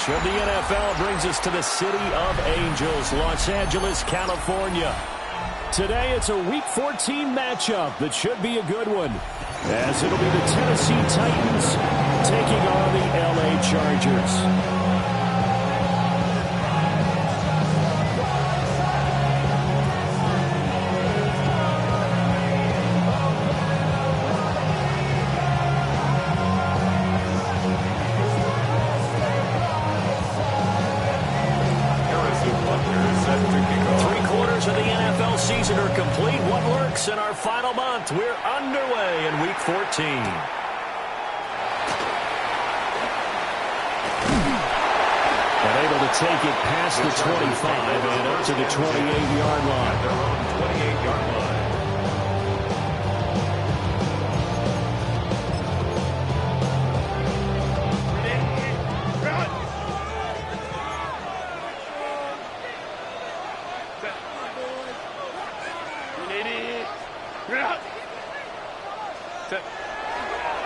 Of the NFL brings us to the City of Angels, Los Angeles, California. Today it's a Week 14 matchup that should be a good one, as it'll be the Tennessee Titans taking on the LA Chargers. 3/4 of the NFL season are complete. What works in our final month? We're underway in Week 14. And able to take it past the 25 and up to the 28-yard line. Their own 28-yard line.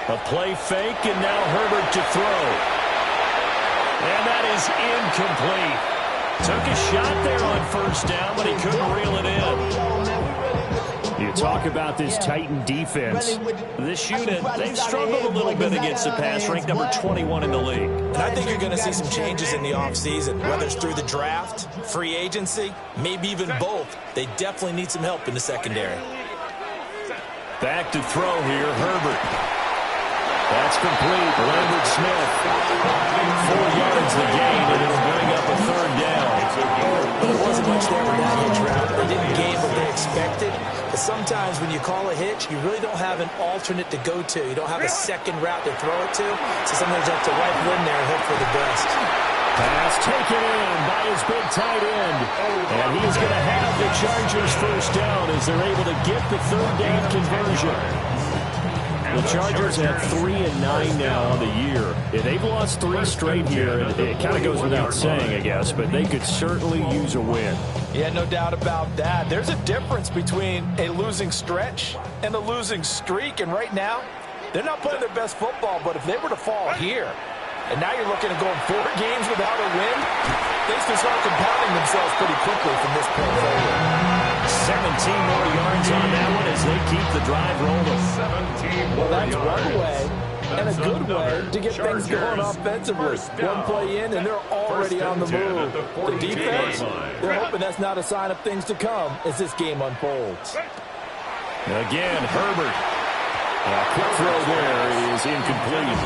A play fake, and now Herbert to throw. And that is incomplete. Took a shot there on first down, but he couldn't reel it in. You talk about this Titan defense. This unit, they've struggled a little bit against the pass, ranked number 21 in the league. And I think you're going to see some changes in the offseason, whether it's through the draft, free agency, maybe even both. They definitely need some help in the secondary. Back to throw here, Herbert. That's complete. Lambert Smith. 4 yards the gain, and it'll bring up a third down. But there wasn't much there with that hitch route. They didn't gain what they expected. But sometimes when you call a hitch, you really don't have an alternate to go to. You don't have a second route to throw it to. So sometimes you have to rifle in there and hope for the best. Pass taken in by his big tight end. And he's going to have the Chargers first down as they're able to get the third down conversion. The Chargers have 3-9 now on the year. They've lost 3 straight here. It kind of goes without saying, I guess, but they could certainly use a win. Yeah, no doubt about that. There's a difference between a losing stretch and a losing streak, and right now, they're not playing their best football, but if they were to fall here, and now you're looking at going 4 games without a win, things can start compounding themselves pretty quickly from this point forward. 17 more yards on that one as they keep the drive rolling. 17 more that's yards. One way and a good way to get things going offensively. One play in, and they're already on the move. The defense, they're hoping that's not a sign of things to come as this game unfolds. Again, Herbert. A quick throw there is incomplete.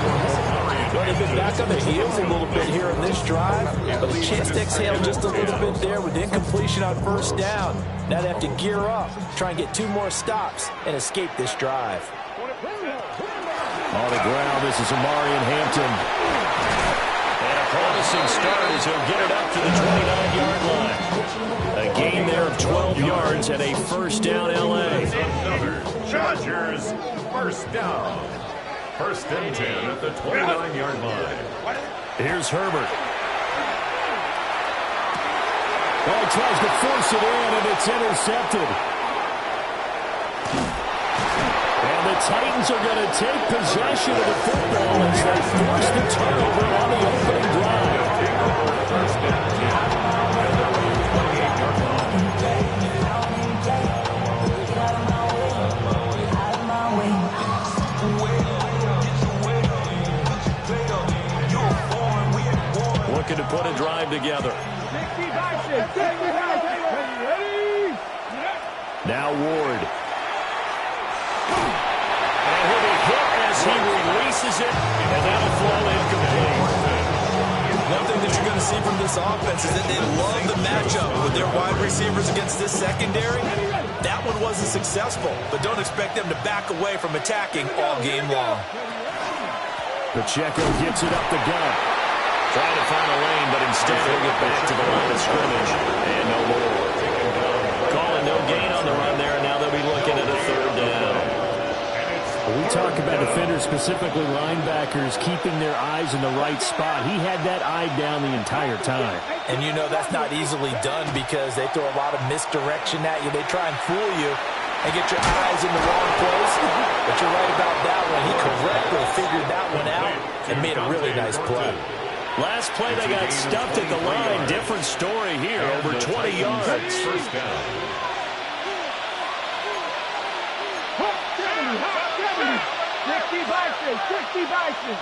Well, they've been back on their heels a little bit here in this drive, but a chance to exhale just a little bit there with incompletion on first down. Now they have to gear up, try and get 2 more stops, and escape this drive. On the ground, this is Amarian Hampton. And a promising start as he'll get it up to the 29-yard line. A gain there of 12 yards and a first down L.A. Another Chargers first down. First and 10 at the 29-yard line. Here's Herbert. Well, he tries to force it in, and it's intercepted. And the Titans are going to take possession of the football as they force the turnover on the opening drive. First and 10 at the 28-yard line. Looking to put a drive together. Now Ward. And he'll be hit as he releases it, and that'll fall incomplete. One thing that you're going to see from this offense is that they love the matchup with their wide receivers against this secondary. That one wasn't successful, but don't expect them to back away from attacking all game long. Pacheco gets it up the gut. Trying to find a lane, but instead he'll get back to the line of scrimmage. And no more. Calling no gain on the run there, and now they'll be looking at a third down. We talk about defenders, specifically linebackers, keeping their eyes in the right spot. He had that eye down the entire time. And you know that's not easily done because they throw a lot of misdirection at you. They try and fool you and get your eyes in the wrong place. But you're right about that one. He correctly figured that one out and made a really nice play. Last play, they got stuffed at the line. Different story here, over 20 yards. First down. 60 Bison, 60 Bison.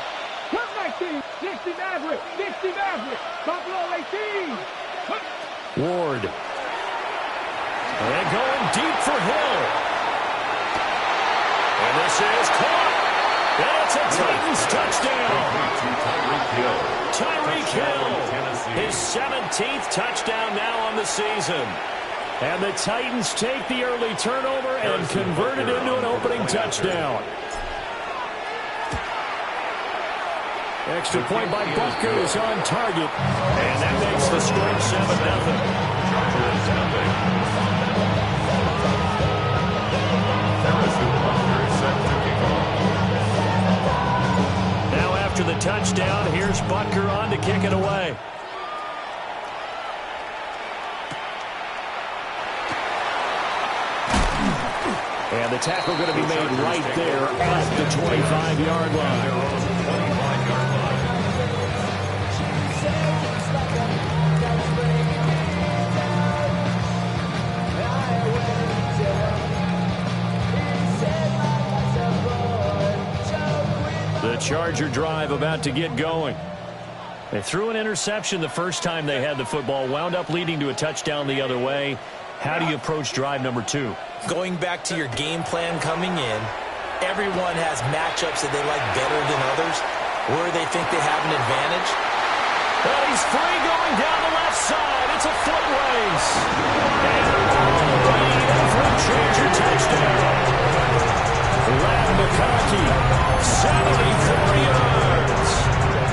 Come 19, 60 Maverick, 60 Maverick. Buffalo 18. Ward. And going deep for Hill. And this is caught. And it's a Titans touchdown. Tyreek Hill. His 17th touchdown now on the season. And the Titans take the early turnover and convert it into an opening touchdown. Extra point by Butker is on target. And that makes the score 7-0. Now after the touchdown, here's Butker on to kick it away. And the tackle going to be made right there at the 25-yard line. The Charger drive about to get going. They threw an interception the first time they had the football, wound up leading to a touchdown the other way. How do you approach drive number 2? Going back to your game plan coming in, everyone has matchups that they like better than others, where they think they have an advantage. Well, he's free going down the left side. It's a foot race. And all the way for a Charger touchdown. Lad McConkey, 74 yards.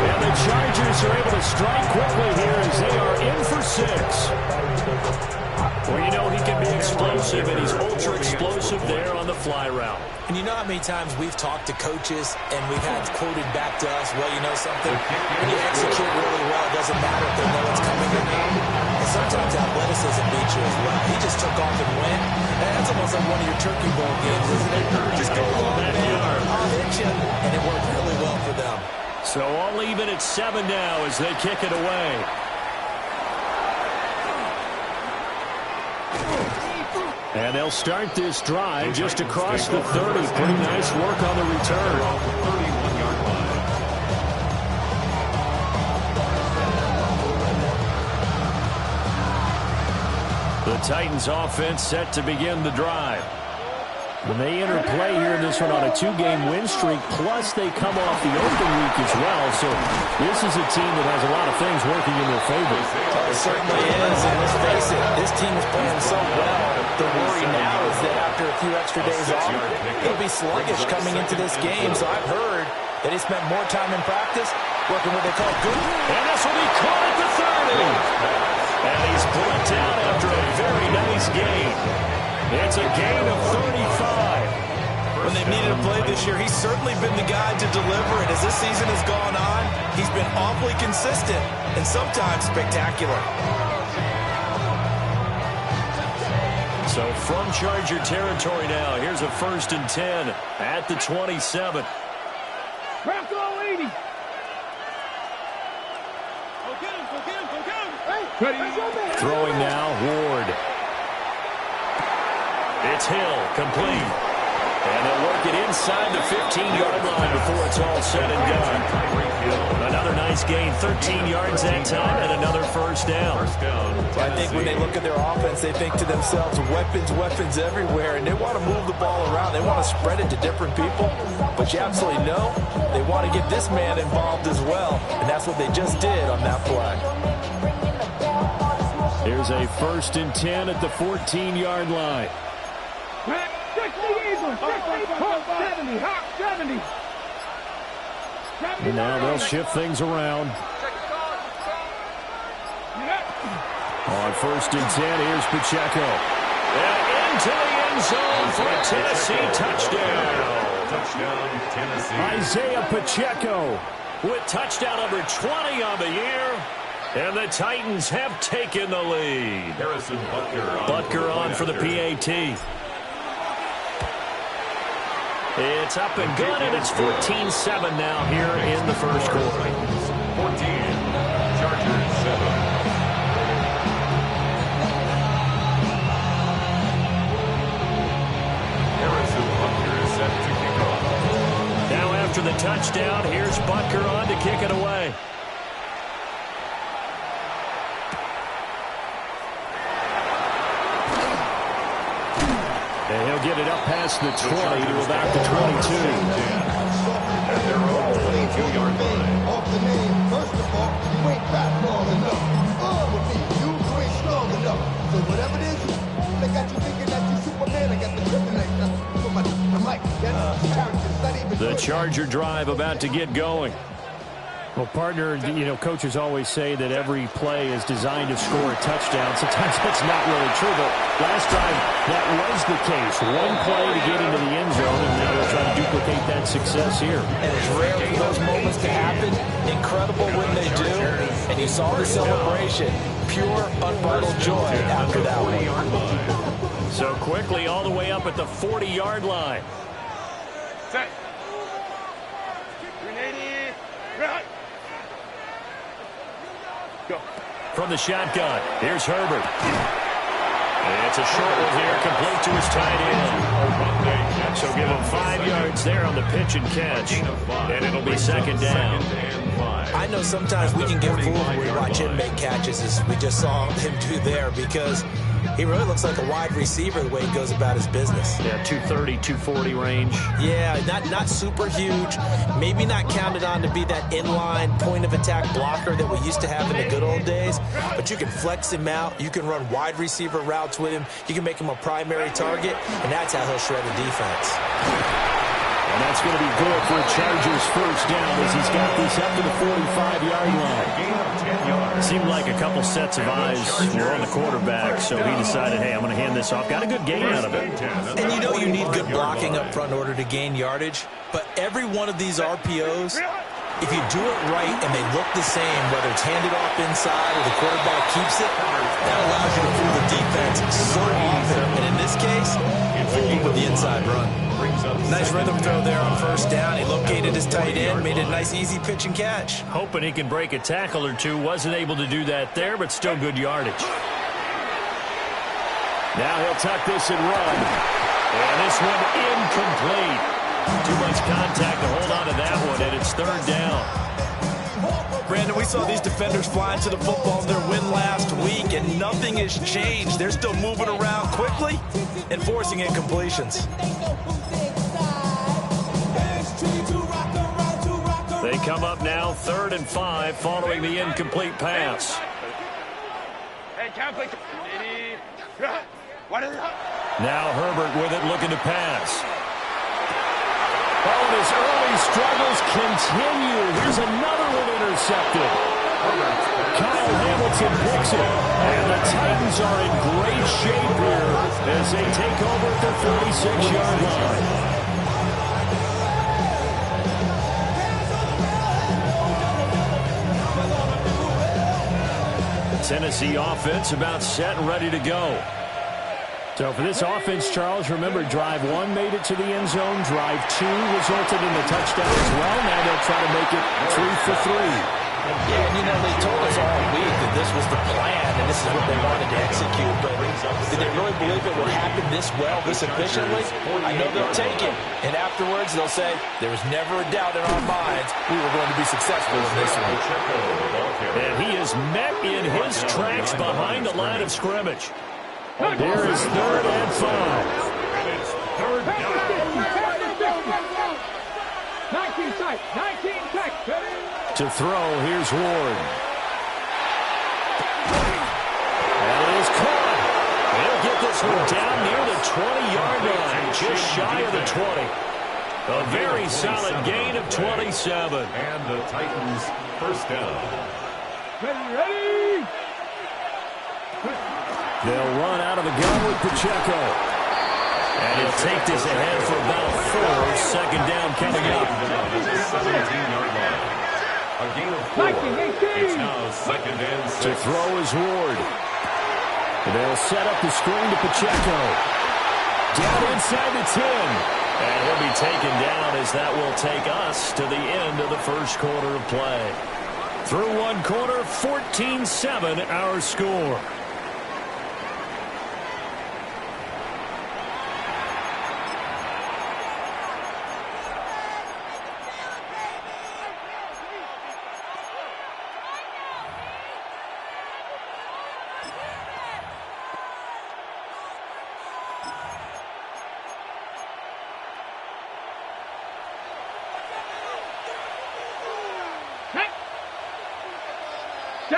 And the Chargers are able to strike quickly here as they are in for 6. Well, you know he can be explosive, and he's ultra-explosive there on the fly route. And you know how many times we've talked to coaches and we've had quoted back to us, well, you know something? When you execute really well, it doesn't matter if they know it's coming or not. And sometimes athleticism beats you as well. He just took off and went. And that's almost like one of your Turkey Bowl games, isn't it? Just go along, man. I'll hit you. And it worked really well for them. So all even at 7 now as they kick it away. And they'll start this drive just across the 30. Pretty nice work on the return. 31-yard line. The Titans offense set to begin the drive. And they enter play here in this one on a 2-game win streak, plus they come off the open week as well. So this is a team that has a lot of things working in their favor. It certainly is, and let's face it, this team is playing so well. The worry now is that after a few extra days off, they'll be sluggish coming into this game. So I've heard that he spent more time in practice working what they call good. And this will be caught at the 30. And he's brought down after a very nice game. It's a gain of 35. When they've needed a play this year, he's certainly been the guy to deliver. And as this season has gone on, he's been awfully consistent and sometimes spectacular. So from Charger territory now, here's a 1st and 10 at the 27. Bronco 80. Throwing now, Ward. It's Hill, complete. And they'll work it inside the 15-yard line before it's all said and done. Another nice gain, 13 yards that time, and another first down. I think when they look at their offense, they think to themselves, weapons everywhere, and they want to move the ball around. They want to spread it to different people, but you absolutely know they want to get this man involved as well, and that's what they just did on that play. Here's a 1st and 10 at the 14-yard line. 60 Eagles, 60, Hawk 70, Hawk 70. And now they'll shift things around. On 1st and 10, here's Pacheco. And into the end zone for a Tennessee touchdown. Touchdown, Tennessee. Isaiah Pacheco with touchdown number 20 on the year. And the Titans have taken the lead. Harrison Butker on for the PAT. It's up and good, and it's 14-7 now here in the first quarter. 14. touchdown. Here's Butker on to kick it away. And he'll get it up past the 20 to about the 22. At their own 22-yard line. Off the name, first of all, you ain't fat long enough. With me, you ain't strong enough. So whatever it is, they got you thinking that you Superman. I got the kryptonite. For my mic, that's character. It's not even The good. Charger drive about to get going. Well, partner, coaches always say that every play is designed to score a touchdown. Sometimes that's not really true, but last time that was the case. One play to get into the end zone, and now they're trying to duplicate that success here. And it's rare for those moments to happen. Incredible when they do. And you saw the celebration. Pure, unbridled joy after that one. So quickly all the way up at the 40-yard line. Set. 380. Right. Go. From the shotgun, here's Herbert. And it's a short one here, complete to his tight end. So give him 5 yards there on the pitch and catch, and it'll be second down. I know sometimes we can get fooled when we watch him make catches, as we just saw him do there, because he really looks like a wide receiver the way he goes about his business. Yeah, 230, 240 range. Yeah, not super huge. Maybe not counted on to be that inline point-of-attack blocker that we used to have in the good old days. But you can flex him out. You can run wide receiver routes with him. You can make him a primary target, and that's how he'll shred the defense. And that's going to be good for a Chargers first down as he's got this up to the 45-yard line. Seemed like a couple sets of eyes were on the quarterback, so he decided, hey, I'm going to hand this off. Got a good gain out of it. And you need good blocking up front in order to gain yardage. But every one of these RPOs, if you do it right and they look the same, whether it's handed off inside or the quarterback keeps it, that allows you to fool the defense so often. And in this case, fool them with the inside run. Nice rhythm throw there on first down. He located his tight end, made it a nice, easy pitch and catch. Hoping he can break a tackle or two. Wasn't able to do that there, but still good yardage. Now he'll tuck this and run. And this one incomplete. Too much contact to hold on to that one, and it's third down. Brandon, we saw these defenders flying to the football in their win last week, and nothing has changed. They're still moving around quickly and forcing incompletions. They come up now 3rd and 5 following the incomplete pass. Now Herbert with it, looking to pass. Oh, and his early struggles continue. Here's another one intercepted. Kyle Hamilton picks it. And the Titans are in great shape here as they take over at the 46-yard line. Tennessee offense about set and ready to go. So for this offense, Charles, remember, drive 1 made it to the end zone. Drive 2 resulted in the touchdown as well. Now they'll try to make it 3 for 3. Yeah, and they told us all week that this was the plan and this is what they wanted to execute. But did they really believe it would happen this well, this efficiently? I know they'll take it. And afterwards, they'll say, there was never a doubt in our minds we were going to be successful in this one. And he is met in his tracks behind the line of scrimmage. There is 3rd and 5. And it's third down. 19 tight, 19 tight. To throw, here's Ward. And it is caught. He'll get this one down near the 20-yard line, just shy of the 20. A very solid gain of 27. And the Titans first down. Ready. They'll run out of the gun with Pacheco. And he'll take this ahead for about 4. Second down coming up. 17-yard line. A gain of 4. It's now second and 6. To throw is Ward. They'll set up the screen to Pacheco. Down inside the 10. And he'll be taken down as that will take us to the end of the first quarter of play. Through one quarter, 14-7 our score.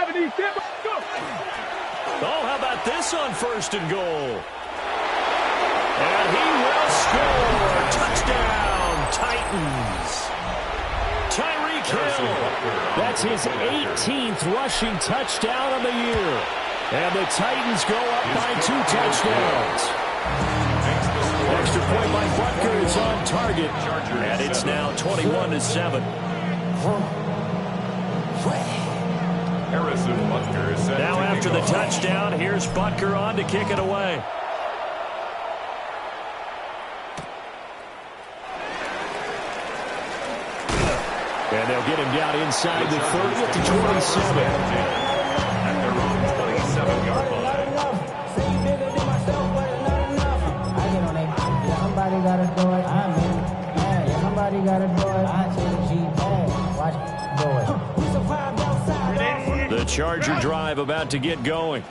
70, go. Oh, how about this on 1st and goal? And he will score. Touchdown, Titans. Tyreek Hill. That's his 18th rushing touchdown of the year. And the Titans go up by 2 touchdowns. Extra point by Butker is on target. And it's now 21-7. Harrison Butker is set. Now after the touchdown, here's Butker on to kick it away. And they'll get him down inside the 30 to 27. At their own 27-yard line. Somebody gotta do it. I'm in. Yeah, somebody gotta do it. I take a G. Watch do it. The Charger drive about to get going.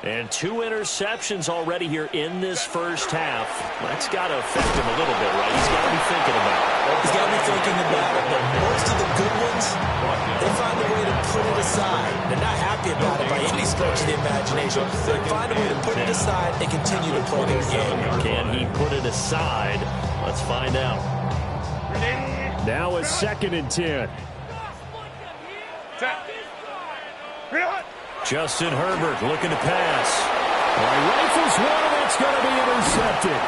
And 2 interceptions already here in this first half. That's got to affect him a little bit, right? He's got to be thinking about it. He's got to be thinking about it, but most of the good ones, they find a way to put it aside. They're not happy about it by any stretch of the imagination. They find a way to put it aside and continue to play their game. Can he put it aside? Let's find out. Now a 2nd and 10. Justin Herbert looking to pass. Rifles one, and it's going to be intercepted.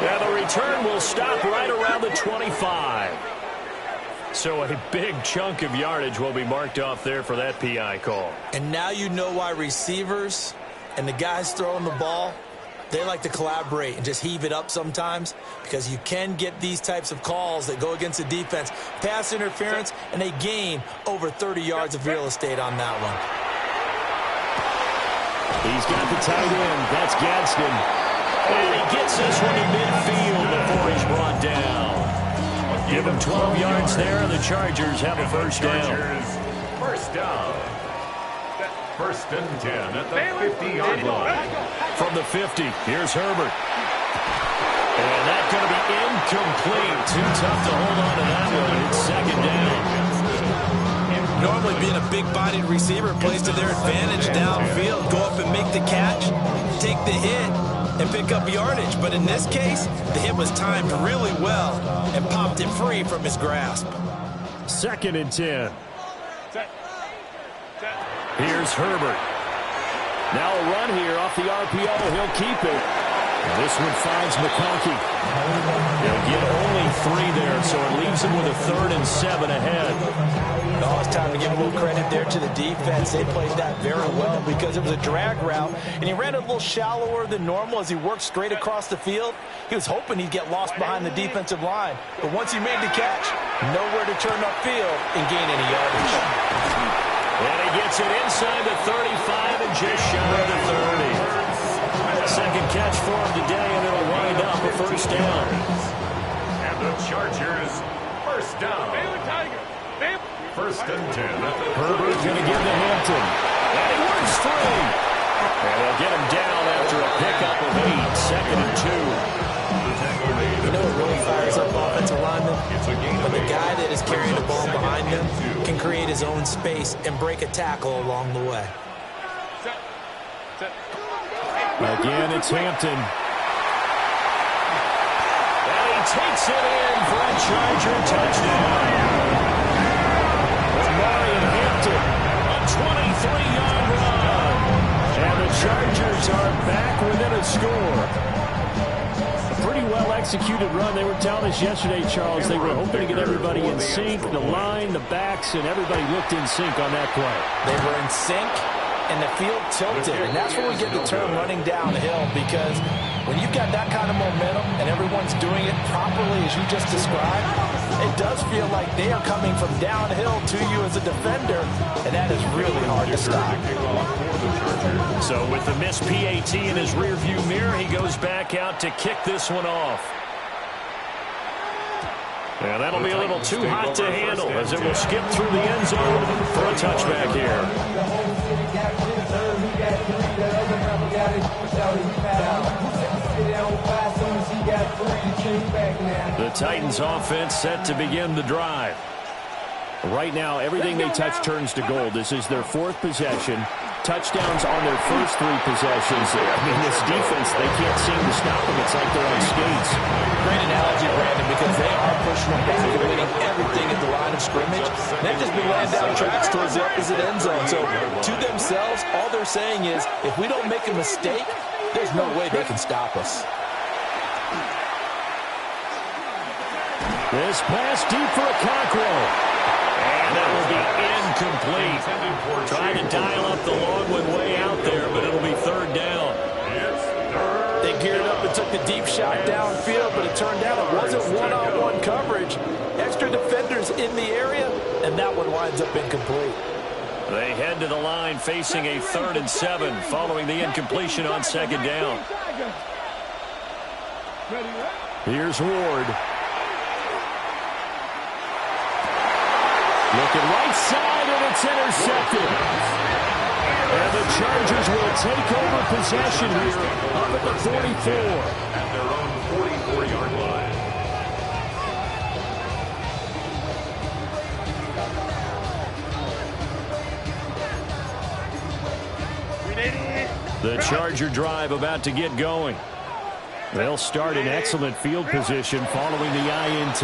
Now the return will stop right around the 25. So a big chunk of yardage will be marked off there for that PI call. And now you know why receivers and the guys throwing the ball, they like to collaborate and just heave it up sometimes, because you can get these types of calls that go against the defense. Pass interference, and they gain over 30 yards of real estate on that one. He's got the tight end. That's Gadsden. And he gets this one to midfield before he's brought down. Give him 12 yards there, and the Chargers have a first down. First down. 1st and 10 at the 50-yard line. From the 50, here's Herbert. And that's going to be incomplete. Too tough to hold on to that one. It's 2nd down. Normally being a big-bodied receiver plays to their advantage downfield. Go up and make the catch, take the hit, and pick up yardage. But in this case, the hit was timed really well and popped it free from his grasp. 2nd and 10. Here's Herbert. Now a run here off the RPO. He'll keep it. This one finds McConkey. They'll get only 3 there, so it leaves him with a 3rd and 7 ahead. Oh, it's time to give a little credit there to the defense. They played that very well because it was a drag route, and he ran a little shallower than normal as he worked straight across the field. He was hoping he'd get lost behind the defensive line, but once he made the catch, nowhere to turn upfield and gain any yardage. And he gets it inside the 35 and just shy of the 30. 2nd catch for him today, and it'll wind up a first down. And the Chargers, first down. 1st and 10 at the Herbert's going to give to Hampton. And he works free. And they'll get him down after a pickup of 8. 2nd and 2. You know what really fires up offensive linemen? When the guy that is carrying the ball behind him can create his own space and break a tackle along the way. Again, it's Hampton. And he takes it in for a Charger touchdown. Marion Hampton, A 23-yard run. and the Chargers are back within a score. A pretty well-executed run. They were telling us yesterday, Charles, they were hoping to get everybody in sync. The line, the backs, and everybody looked in sync on that play. They were in sync, and the field tilted, and that's where we get the term running downhill, because when you've got that kind of momentum and everyone's doing it properly as you just described, it does feel like they are coming from downhill to you as a defender, and that is really hard to stop. So with the missed PAT in his rearview mirror, he goes back out to kick this one off. And that'll be a little too hot to handle as it will skip through the end zone for a touchback here. The Titans offense set to begin the drive. Right now, everything they touch turns to gold. This is their fourth possession. Touchdowns on their first three possessions. I mean, this defense, they can't seem to stop them. It's like they're on skates. Great analogy, Brandon, because they are pushing them back and winning everything at the line of scrimmage. They've just been laying down tracks towards the opposite end zone. So to themselves, all they're saying is, if we don't make a mistake, there's no way they can stop us. This pass deep for a Cockrell. And that will be incomplete. Trying to dial up the long one way out there, but it'll be third down. They geared up and took the deep shot downfield, but it turned out it wasn't one-on-one coverage. Extra defenders in the area, and that one winds up incomplete. They head to the line facing a 3rd and 7 following the incompletion on second down. Here's Ward. Looking right side, and it's intercepted. And the Chargers will take over possession here up at the 44. At their own 44-yard line. The Charger drive about to get going. They'll start in excellent field position following the INT.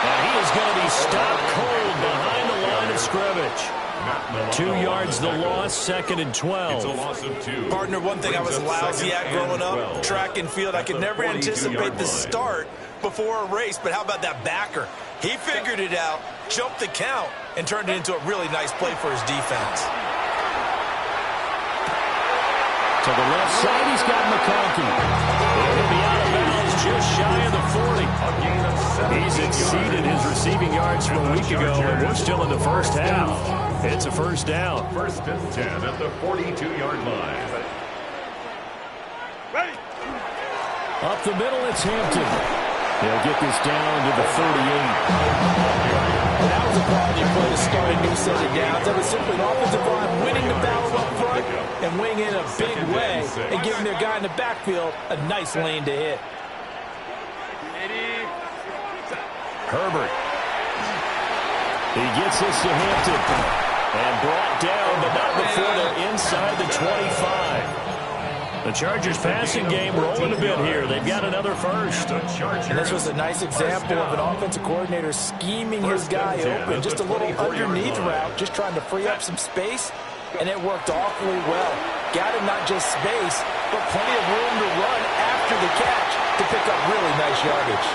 And he is going to be stopped cold behind the line of scrimmage. 2 yards the loss, 2nd and 12. It's a loss of 2. Partner, one thing I was lousy at growing up, track and field, I could never anticipate the start before a race, but how about that backer? He figured it out, jumped the count, and turned it into a really nice play for his defense. To the left side, he's got McConkey. He'll be out of bounds just shy of the 40. He's exceeded his receiving yards from a week ago, and we're still in the first half. It's a first down. 1st and 10 at the 42-yard line. Up the middle, it's Hampton. They'll get this down to the 38. That was a quality play to start a new set of downs. That was simply an offensive line winning the battle up front and winning in a big way and giving their guy in the backfield a nice lane to hit. Herbert. He gets this to Hampton. And brought down, but not before they're inside the 25. The Chargers passing game rolling a bit here. They've got another first. And this was a nice example of an offensive coordinator scheming his guy open. Just a little underneath route, just trying to free up some space, and it worked awfully well. Got him not just space, but plenty of room to run after the catch to pick up really nice yardage.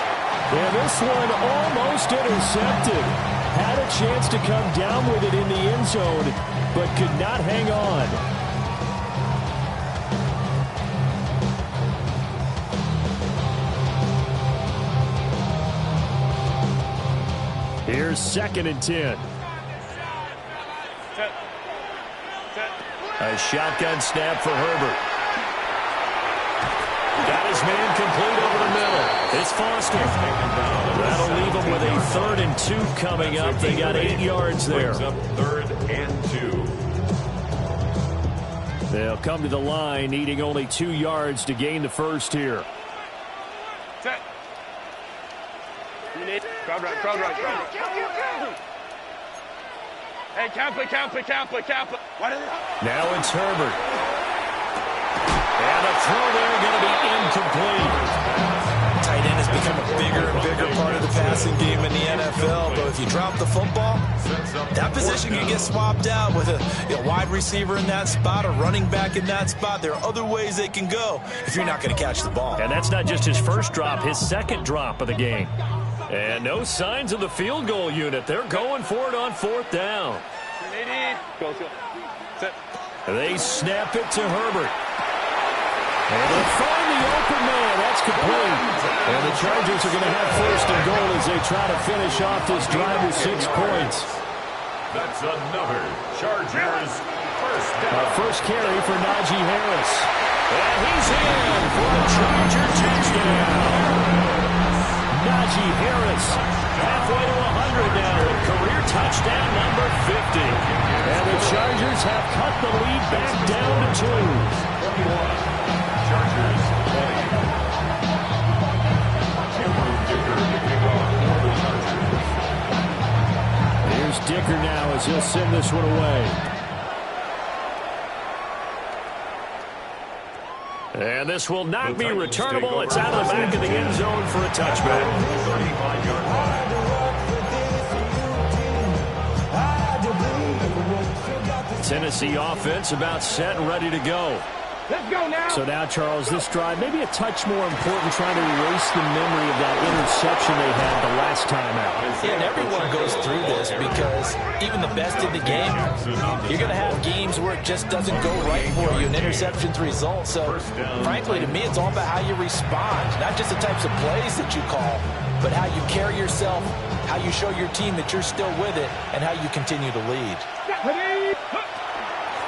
And this one almost intercepted. Had a chance to come down with it in the end zone, but could not hang on. Here's 2nd and 10. A shotgun snap for Herbert. Got his man complete over the middle. It's Foster. That'll leave them with a 3rd and 2 coming up. They got 8 yards there. 3rd and 2. They'll come to the line, needing only 2 yards to gain the first here. Crowd right. Hey, camp it. Now it's Herbert. And a throw there going to be incomplete. Tight end has become a bigger and bigger part of the passing game in the NFL, but if you drop the football, that position can get swapped out with a wide receiver in that spot, a running back in that spot. There are other ways they can go if you're not going to catch the ball. And that's not just his first drop, his 2nd drop of the game. And no signs of the field goal unit. They're going for it on 4th down. They snap it to Herbert. And they'll find the open man. That's complete. And the Chargers are going to have 1st and goal as they try to finish off this drive with 6 points. That's another Chargers first down. A first carry for Najee Harris. And he's in for the Charger touchdown. Najee Harris halfway to 100 now. Career touchdown number 50. And the Chargers have cut the lead back down to 2. 21. Chargers 20. Dicker now as he'll send this one away. And this will not be returnable. It's out of the back of the end zone for a touchback. 35-yard line. Tennessee offense about set and ready to go. Let's go now. So now, Charles, this drive maybe a touch more important, trying to erase the memory of that interception they had the last time out. Yeah, and everyone goes through this because even the best in the game, you're going to have games where it just doesn't go right for you, and interceptions result. So, frankly, to me, it's all about how you respond, not just the types of plays that you call, but how you carry yourself, how you show your team that you're still with it, and how you continue to lead.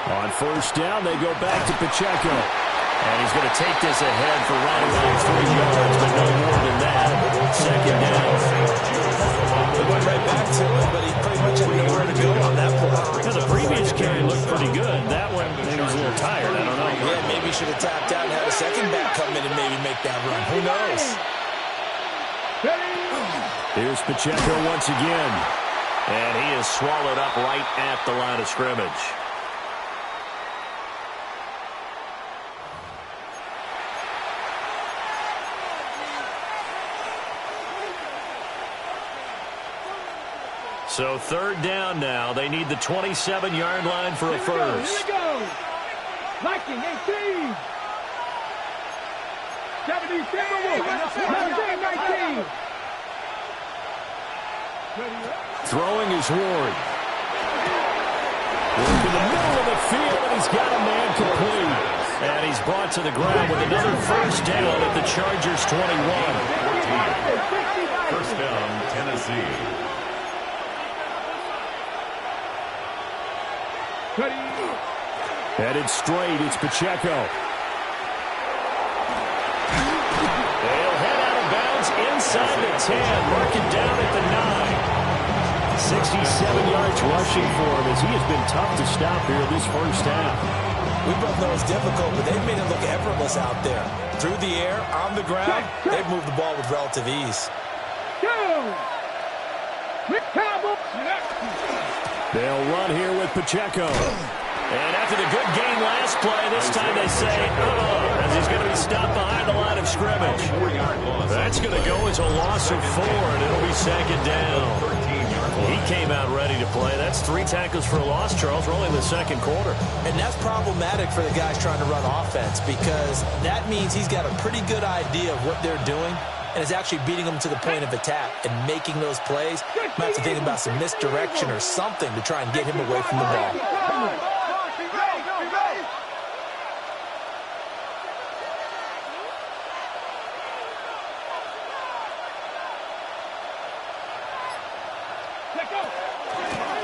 On first down, they go back to Pacheco. And he's going to take this ahead for right around 3 yards, but no more than that. Second down. They went right back to it, but he pretty much had nowhere to go on that play. Yeah, the previous carry looked pretty good. That one, maybe was a little tired. I don't know. Yeah, maybe he should have tapped out and had a second back come in and maybe make that run. Who knows? Here's Pacheco once again. And he is swallowed up right at the line of scrimmage. So third down now. They need the 27-yard line for a first. Here we go. Viking 18. 17, 19. Throwing is Ward. Work in the middle of the field, and he's got a man complete. And he's brought to the ground with another first down at the Chargers' 21. First down, Tennessee. Headed straight, it's Pacheco. They'll head out of bounds inside the 10. Mark it down at the 9. 67 yards rushing for him as he has been tough to stop here this first half. We both know it's difficult, but they've made it look effortless out there. Through the air, on the ground, they've moved the ball with relative ease. They'll run here with Pacheco. And after the good game last play, this time they say, as he's going to be stopped behind the line of scrimmage. That's going to go as a loss of 4, and it'll be second down. He came out ready to play. That's 3 tackles for a loss, Charles. We're only in the second quarter. And that's problematic for the guys trying to run offense because that means he's got a pretty good idea of what they're doing and is actually beating them to the point of attack and making those plays. Might have to think about some misdirection or something to try and get him away from the ball.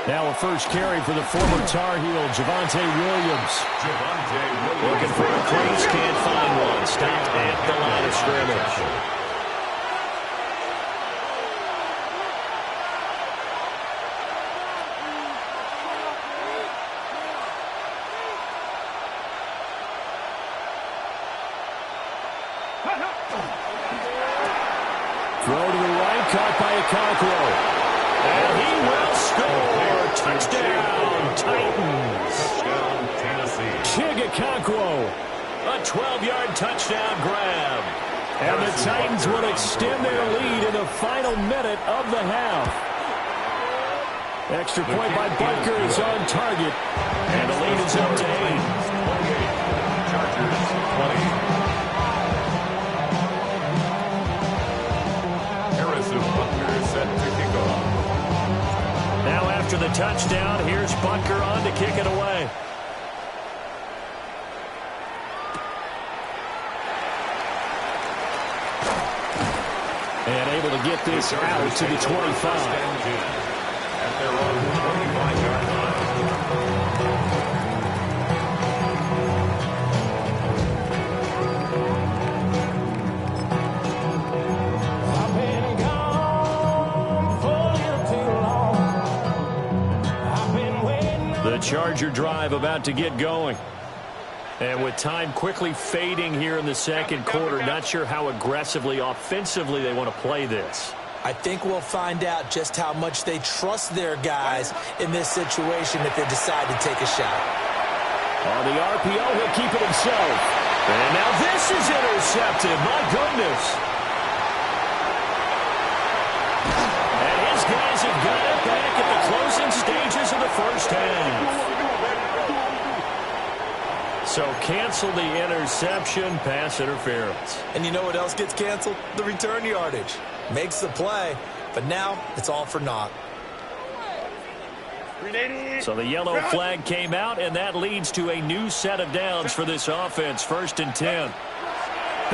Now a first carry for the former Tar Heel, Javonte Williams. Looking for a crease, can't find one. Stopped at the line of scrimmage. Throw to the right, caught by Okonkwo. And he will score. Touchdown, Titans. Touchdown, Tennessee. Okonkwo. A 12-yard touchdown grab. And the Titans will extend their lead in the final minute of the half. Extra point by Butker is on target. And the lead is up to 8. Chargers 20. Set to kick off. Now after the touchdown, here's Butker on to kick it away. And able to get this out to the 25. At their own 25-yard line. The Charger drive about to get going. And with time quickly fading here in the second quarter, not sure how aggressively, offensively they want to play this. I think we'll find out just how much they trust their guys in this situation if they decide to take a shot. On the RPO, he'll keep it himself. And now this is intercepted. My goodness. And his guys have got it back at the closing stages of the first half. So cancel the interception, pass interference. And you know what else gets canceled? The return yardage. Makes the play, but now it's all for naught. So the yellow flag came out, and that leads to a new set of downs for this offense. 1st and 10.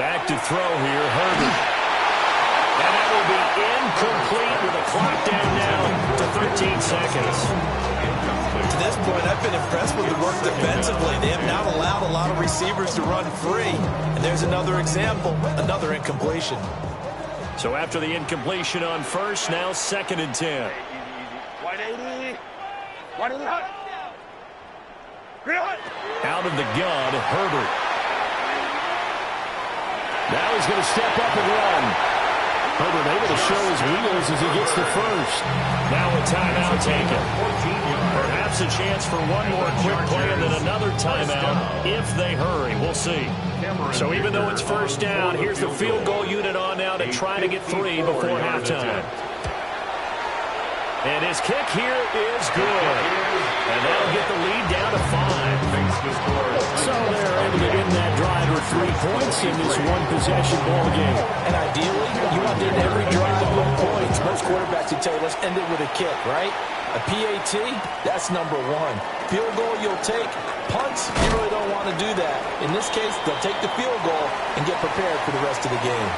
Back to throw here, Herbert. And that will be incomplete with a clock down now to 13 seconds. To this point, I've been impressed with the work defensively. They have not allowed a lot of receivers to run free. And there's another example, another incompletion. So after the incompletion on first, now 2nd and 10. Out of the gun, Herbert. Now he's going to step up and run. Herbert able to show his wheels as he gets the first. Now a timeout taken. Perhaps a chance for one more quick play and then another timeout if they hurry. We'll see. So even though it's first down, here's the field goal unit on now to try to get 3 before halftime. And his kick here is good. And that'll get the lead down to 5. So they're able to end that drive with 3 points in this one-possession ball game. And ideally, you want to end every drive with points. Most quarterbacks would tell you, let's end it with a kick, right? A PAT, that's number 1. Field goal you'll take. Punts, you really don't want to do that. In this case, they'll take the field goal and get prepared for the rest of the game.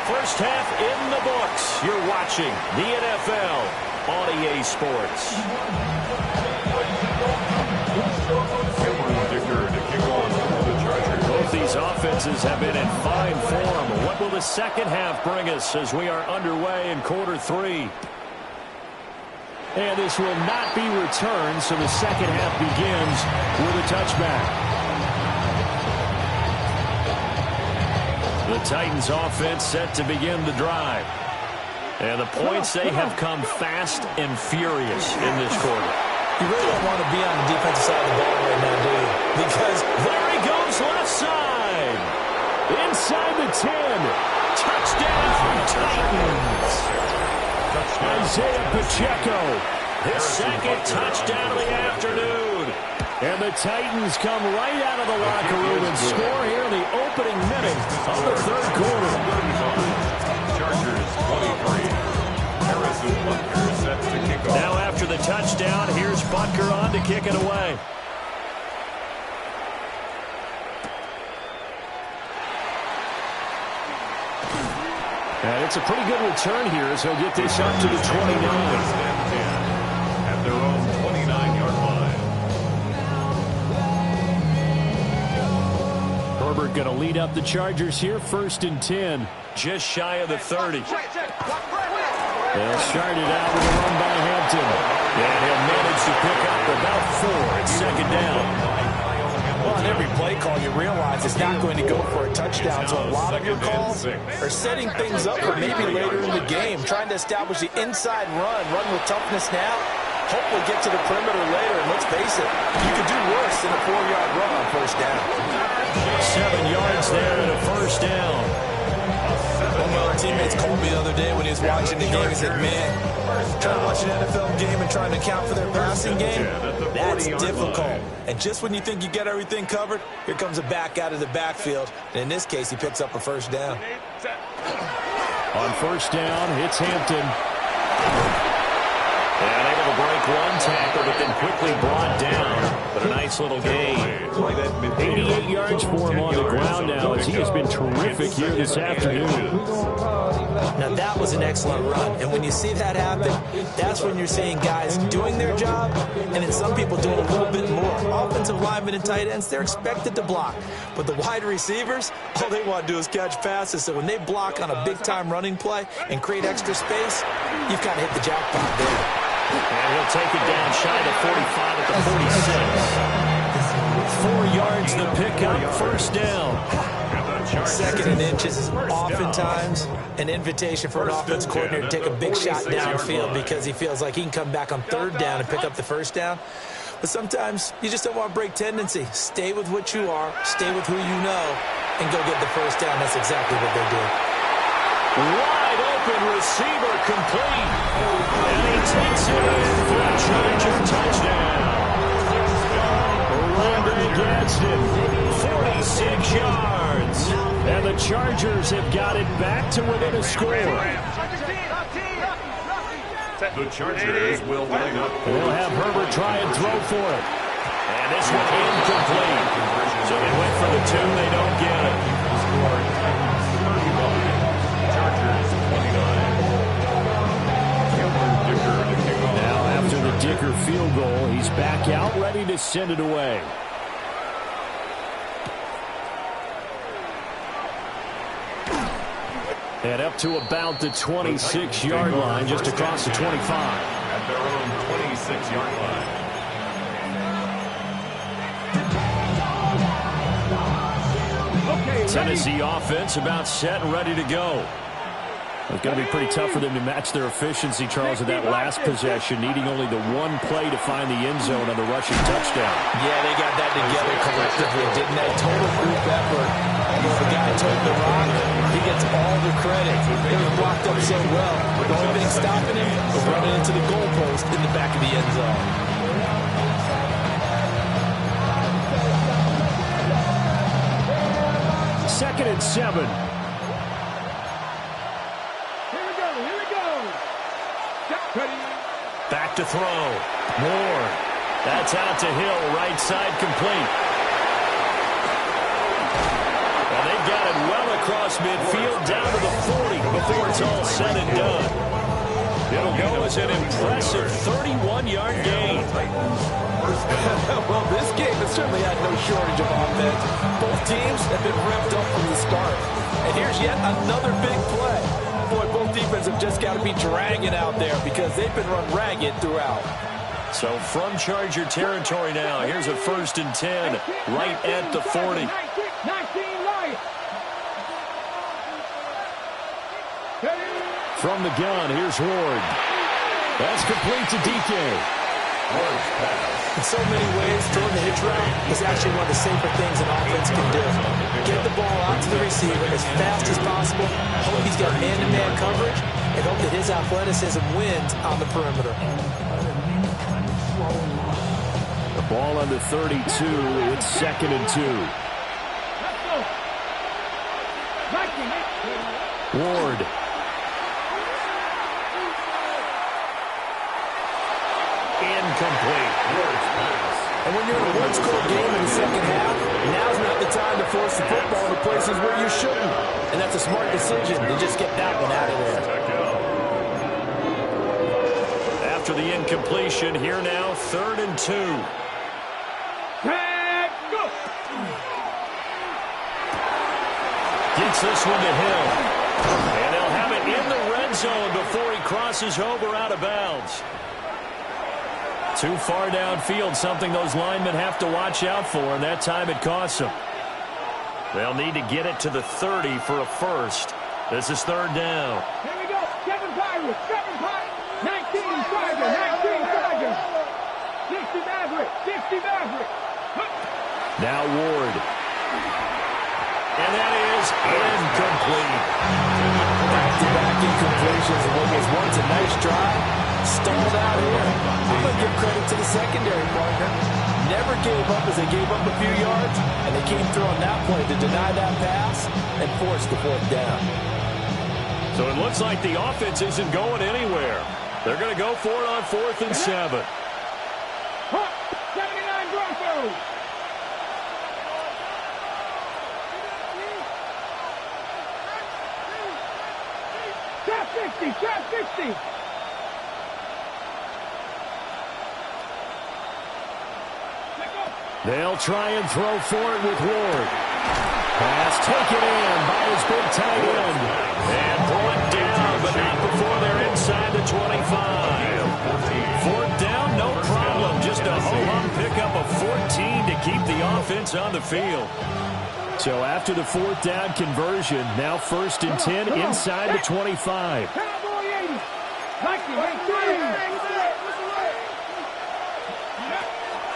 First half in the books. You're watching the NFL on EA Sports. Both these offenses have been in fine form. What will the second half bring us as we are underway in quarter 3? And this will not be returned, so the second half begins with a touchback. The Titans offense set to begin the drive. And the points, they have come fast and furious in this quarter. You really don't want to be on the defensive side of the ball right now, do you? Because there he goes left side. Inside the 10. Touchdown, Titans. Isaiah Pacheco. His second touchdown of the afternoon. And the Titans come right out of the locker room and score here in the opening minute of the third quarter. Chargers 23. Harrison Butker set to kick off. Now after the touchdown, here's Butker on to kick it away. And it's a pretty good return here as he'll get this up to the 29. At their own 29-yard line. Herbert going to lead up the Chargers here, 1st and 10. Just shy of the 30. They'll start it out with a run by Hampton. And he'll manage to pick up about 4 at 2nd down. well, on every play call, you realize it's not going to go for a touchdown. So a lot of your calls are setting things up for maybe later in the game, trying to establish the inside run with toughness now. Hopefully get to the perimeter later. And let's face it, you could do worse than a 4-yard run on first down. 7 yards there and a first down. One of my other teammates called me the other day when he was watching the game. He said, man, trying to watch an NFL game and trying to account for their passing game, that's difficult. And just when you think you get everything covered, here comes a back out of the backfield. And in this case, he picks up a first down. On first down, it's Hampton. And able to break one tackle, but then quickly brought down. But a nice little gain. 88 yards for him on the ground now as he has been terrific here this afternoon. Now, that was an excellent run. And when you see that happen, that's when you're seeing guys doing their job, and then some people doing a little bit more. Offensive linemen and tight ends, they're expected to block. But the wide receivers, all they want to do is catch passes. So when they block on a big-time running play and create extra space, you've kind of hit the jackpot there. And he'll take it down shy of 45 at the 46. 4 yards the pickup, first down. And the Second and inches is oftentimes an invitation for an offense coordinator to take a big shot downfield because he feels like he can come back on third down and pick up the first down. But sometimes you just don't want to break tendency. Stay with what you are, stay with who you know, and go get the first down. That's exactly what they did. Wide open receiver complete. And he takes it in for a Charger touchdown. Ramsey gets him 46 yards. And the Chargers have got it back to within a score. The Chargers will bring up. They'll have Herbert try and throw for it. And this one incomplete. So they went for the two. They don't get it. Chargers 29. Now after the Dicker field goal, he's back out ready to send it away. And up to about the 26-yard line, just across the 25. At their own 26-yard line. Tennessee offense about set and ready to go. It's going to be pretty tough for them to match their efficiency, Charles, at that last possession, needing only the one play to find the end zone on the rushing touchdown. Yeah, they got that together collectively, didn't they? Total group effort. Although the guy took the rock, he gets all the credit. It was blocked up so well. The only thing stopping him was running into the goalpost in the back of the end zone. Second and 7. Back to throw. Moore. That's out to Hill. Right side complete. And they've got it well across midfield down to the 40 before it's all said and done. It'll go as an impressive 31-yard gain. Well, this game has certainly had no shortage of offense. Both teams have been revved up from the start. And here's yet another big play. Boy, both defenses have just got to be dragging out there because they've been run ragged throughout. So from Charger territory now, here's a 1st and 10 right at the 40. From the gun, here's Ward. That's complete to DK. In so many ways, throwing the hitch route is actually one of the safer things an offense can do. Get the ball out to the receiver as fast as possible, hope he's got man-to-man coverage, and hope that his athleticism wins on the perimeter. The ball on the 32, it's 2nd and 2. Ward. Incomplete. And when you're in a one-score game in the second half, now's not the time to force the football to places where you shouldn't. And that's a smart decision to just get that one out of there. After the incompletion, here now, 3rd and 2. Gets this one to Hill. And they'll have it in the red zone before he crosses over out of bounds. Too far downfield, something those linemen have to watch out for, and that time it costs them. They'll need to get it to the 30 for a first. This is 3rd down. Here we go. 7 Pirates. 19 Tiger. 19 Tiger. 60 Maverick. 60 Maverick. Now Ward. And that is incomplete. Back-to-back incompletions of what was once a nice drive. Stalled out here. I'm going to give credit to the secondary partner. Never gave up as they gave up a few yards, and they came through on that play to deny that pass and force the 4th down. So it looks like the offense isn't going anywhere. They're going to go for it on 4th and 7. 79 Broncos. Trap 60. They'll try and throw for it with Ward. Pass taken in by his big tight end. And brought down, but not before they're inside the 25. 4th down, no problem. Just a ho-hum pickup of 14 to keep the offense on the field. So after the fourth down conversion, now 1st and 10 inside the 25.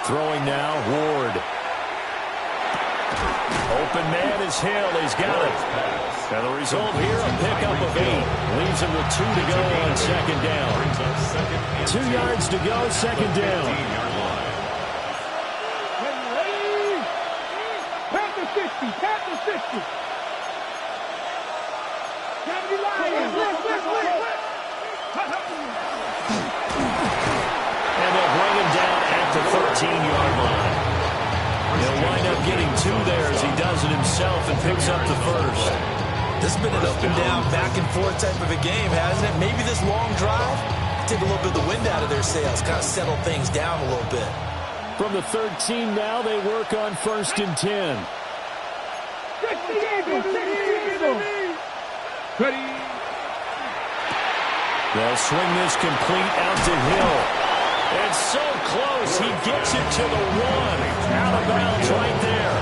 Throwing now, Ward. Open man is Hill. He's got it. And the result here, a pickup of 8. Leaves him with 2 to go on 2nd down. 2 yards to go, 2nd down. Panther 50, Panther 50. 70 Lions. And they'll bring him down at the 13-yard line. He'll wind up getting 2 there as he does it himself and picks up the first. This has been an up and down, back and forth type of a game, hasn't it? Maybe this long drive, take a little bit of the wind out of their sails, kind of settle things down a little bit. From the 13 now, they work on 1st and 10. They'll swing this complete out to Hill. It's so close, he gets it to the 1. Out of bounds right there.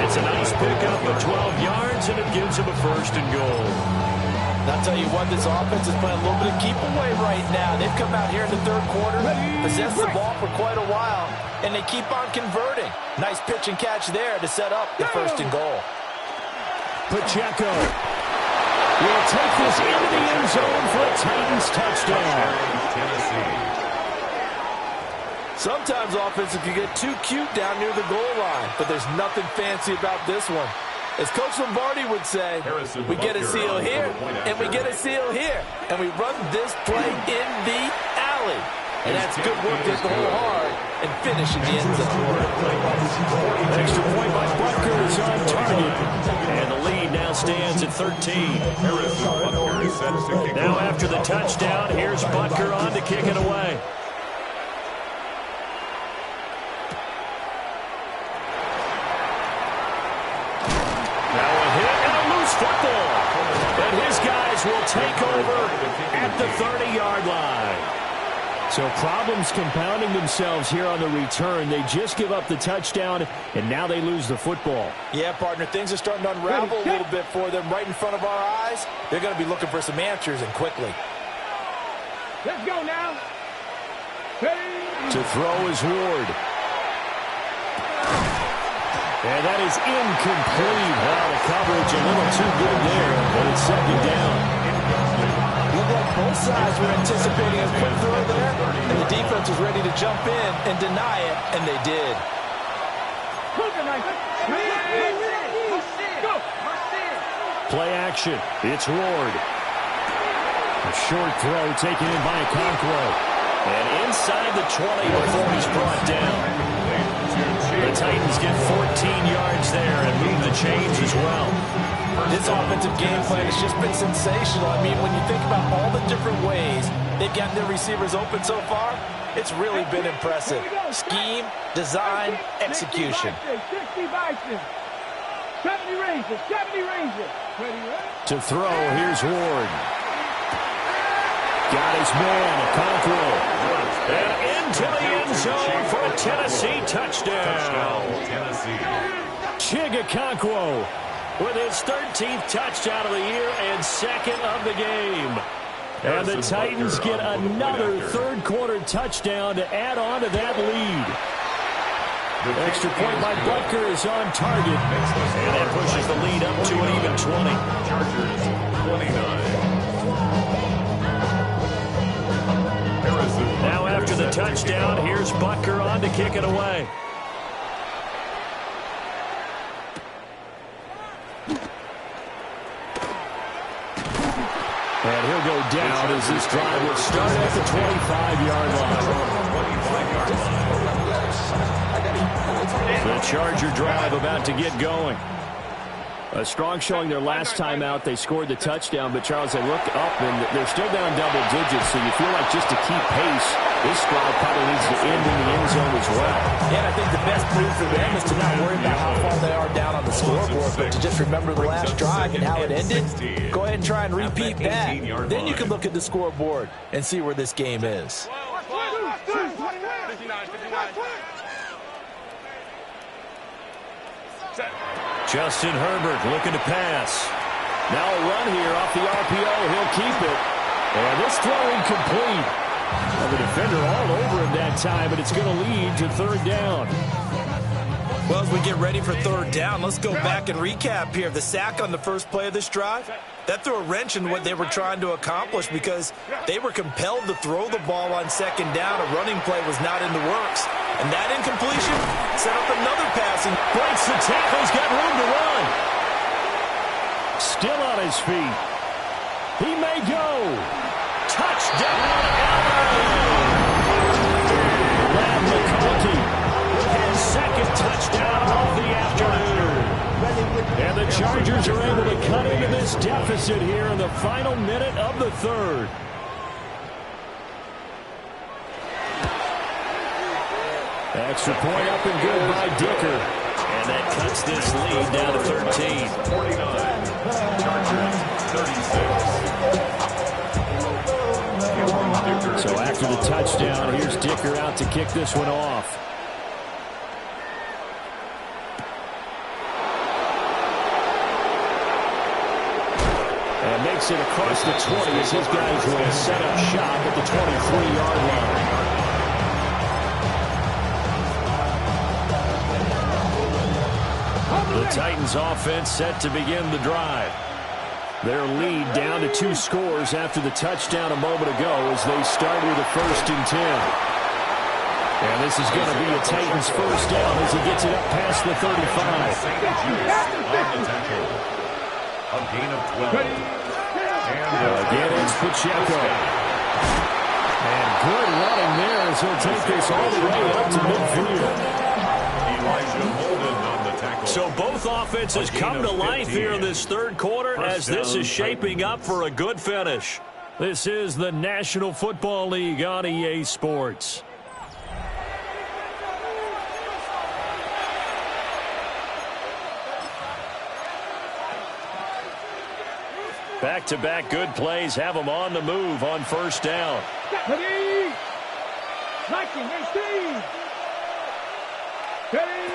It's a nice pickup of 12 yards, and it gives him a 1st and goal. And I'll tell you what, this offense is playing a little bit of keep away right now. They've come out here in the 3rd quarter, possessed the ball for quite a while, and they keep on converting. Nice pitch and catch there to set up the 1st and goal. Pacheco will take this into the end zone for a Titans touchdown. Sometimes offenses can get too cute down near the goal line, but there's nothing fancy about this one. As Coach Lombardi would say, we get a seal here, and we get a seal here, and we run this play in the alley. And that's good work to go hard and finish in the end zone. Extra point by Butker is on target. And the lead now stands at 13. Now after the touchdown, here's Butker on to kick it away. Football. And his guys will take over at the 30-yard line. So problems compounding themselves here on the return. They just give up the touchdown, and now they lose the football. Yeah, partner, things are starting to unravel a little bit for them right in front of our eyes. They're going to be looking for some answers, and quickly. Let's go now. To throw is Ward. And that is incomplete. Well, the coverage a little too good there, but it's 2nd down. Looked like both sides were anticipating a quick throw there, and the defense was ready to jump in and deny it, and they did. Play action. It's Ward. A short throw taken in by Okonkwo. And inside the 20 before he's brought down. The Titans get 14 yards there and move the chains as well. This offensive game plan has just been sensational. I mean, when you think about all the different ways they've gotten their receivers open so far, it's really been impressive. Scheme, design, execution. 60 Bison. 70 Rangers. 70 Rangers. To throw, here's Ward. Got his man, Okonkwo. And into the end zone for a Tennessee touchdown. Chig Okonkwo with his 13th touchdown of the year and 2nd of the game. And the Titans get another 3rd quarter touchdown to add on to that lead. The extra point by Butker is on target. And that pushes the lead up to an even 20. Chargers 29. Now after the touchdown, here's Butker on to kick it away. And he'll go down as this drive will start at the 25-yard line. The Charger drive about to get going. A strong showing their last time out. They scored the touchdown, but Charles, they look up and they're still down double digits, so you feel like just to keep pace, this drive probably needs to end in the end zone as well. Yeah, and I think the best move for them is to not worry about how far they are down on the scoreboard, but to just remember the last drive and how it ended. Go ahead and try and repeat that. Then you can look at the scoreboard and see where this game is. Justin Herbert looking to pass. Now a run here off the RPO. He'll keep it. And this throw incomplete. And the defender all over him that time, and it's going to lead to third down. Well, as we get ready for third down, let's go back and recap here. The sack on the first play of this drive, that threw a wrench in what they were trying to accomplish because they were compelled to throw the ball on second down. A running play was not in the works. And that incompletion set up another passing. Breaks the tackle. He's got room to run. Still on his feet. He may go. Touchdown, Allen! Lad McConkey with his second touchdown of the afternoon. And the Chargers are able to cut into this deficit here in the final minute of the third. Extra point up and good by Dicker. And that cuts this lead down to 13. 49. Chargers 36. So after the touchdown, here's Dicker out to kick this one off. And makes it across the 20 as his guys will set up shop at the 23-yard line. The Titans offense set to begin the drive. Their lead down to 2 scores after the touchdown a moment ago as they start with a 1st and 10. And this is going to be a Titans first down as he gets it up past the 35. A gain of 12. And again, it's Pacheco. And good running there as he'll take this all the way up to midfield. So both offenses come to life here in this third quarter as this is shaping up for a good finish. This is the National Football League on EA Sports. Back-to-back good plays have them on the move on first down. Ready? Liking, 18. Ready?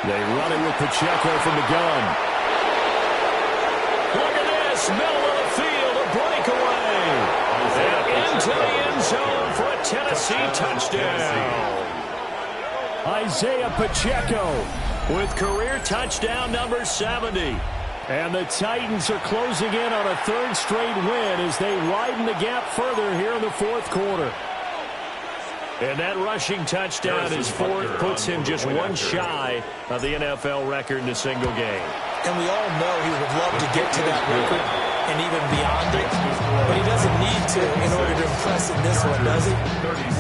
They run it with Pacheco from the gun. Look at this, middle of the field, a breakaway. And into the end zone for a Tennessee touchdown. Isaiah Pacheco With career touchdown number 70. And the Titans are closing in on a 3rd straight win as they widen the gap further here in the 4th quarter. And that rushing touchdown is 4th, puts him just one shy of the NFL record in a single game. And we all know he would love to get to that record and even beyond it, but he doesn't need to in order to impress in this one, does he?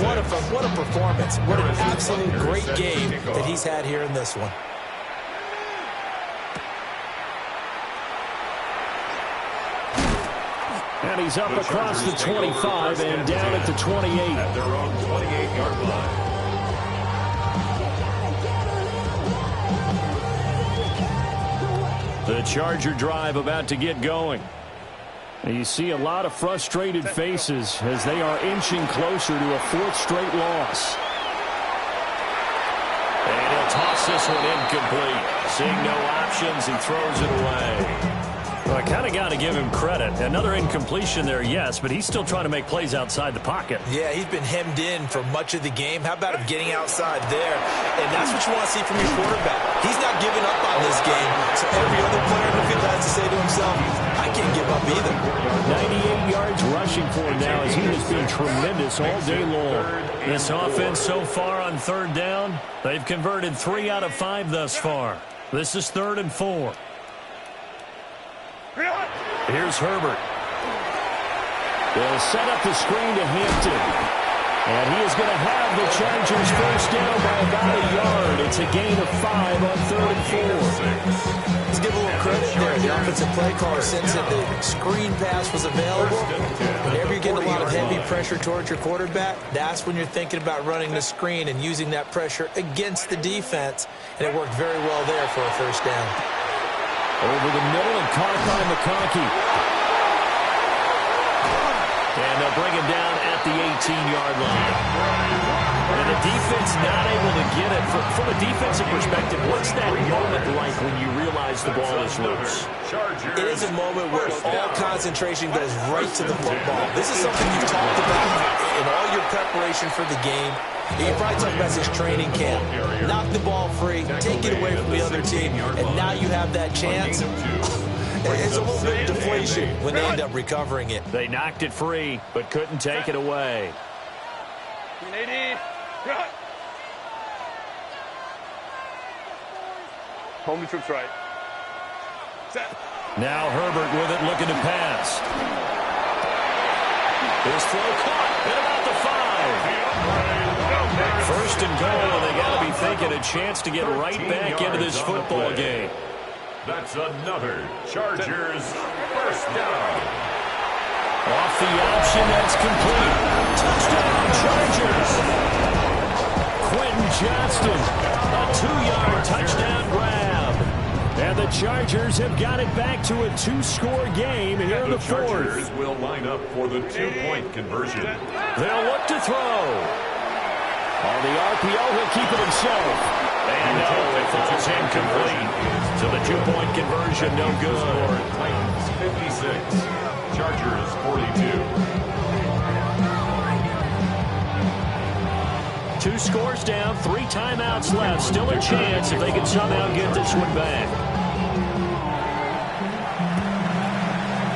What a performance. What an absolute great game that he's had here in this one. And he's up across the 25 and down at the 28. At their own 28-yard line. The Charger drive about to get going. And you see a lot of frustrated faces as they are inching closer to a 4th straight loss. And he'll toss this one incomplete. Seeing no options, he throws it away. Well, I kind of got to give him credit. Another incompletion there, yes, but he's still trying to make plays outside the pocket. Yeah, he's been hemmed in for much of the game. How about him getting outside there? And that's what you want to see from your quarterback. He's not giving up on this game. So every other player in the field has to say to himself, I can't give up either. 98 yards rushing for him now as he has been tremendous all day long. This offense so far on 3rd down, they've converted 3 out of 5 thus far. This is 3rd and 4. Here's Herbert. They'll set up the screen to Hampton. And he is going to have the Chargers first down by about a yard. It's a gain of 5 on 3rd and 4. Let's give a little credit there. The offensive play caller, since the screen pass was available, whenever you get a lot of heavy pressure towards your quarterback, that's when you're thinking about running the screen and using that pressure against the defense. And it worked very well there for a first down. Over the middle and caught by McConkey. And they'll bring him down at the 18-yard line. And the defense not able to get it. From a defensive perspective, what's that moment like when you realize the ball is loose? It is a moment where all concentration goes right to the football. This is something you've talked about in all your preparation for the game. You probably talk about this training camp. Knock the ball free, take it away from the other team, and now you have that chance. It's a little bit of deflation when they end up recovering it. They knocked it free, but couldn't take it away. Home to troops right. Set. Now Herbert with it, looking to pass. His throw caught at about the 5. First and goal, and they got to be thinking a chance to get right back into this football game. That's another Chargers first down. Off the option, that's complete. Touchdown, Chargers. Quentin Johnston, a 2-yard touchdown grab. And the Chargers have got it back to a 2-score game here in the fourth. Chargers will line up for the 2-point conversion. They'll look to throw. On the RPO, he'll keep it himself. And no, it falls incomplete. So the 2-point conversion, no good. Titans 56, Chargers 42. 2 scores down, 3 timeouts left. Still a chance if they can somehow get this one back.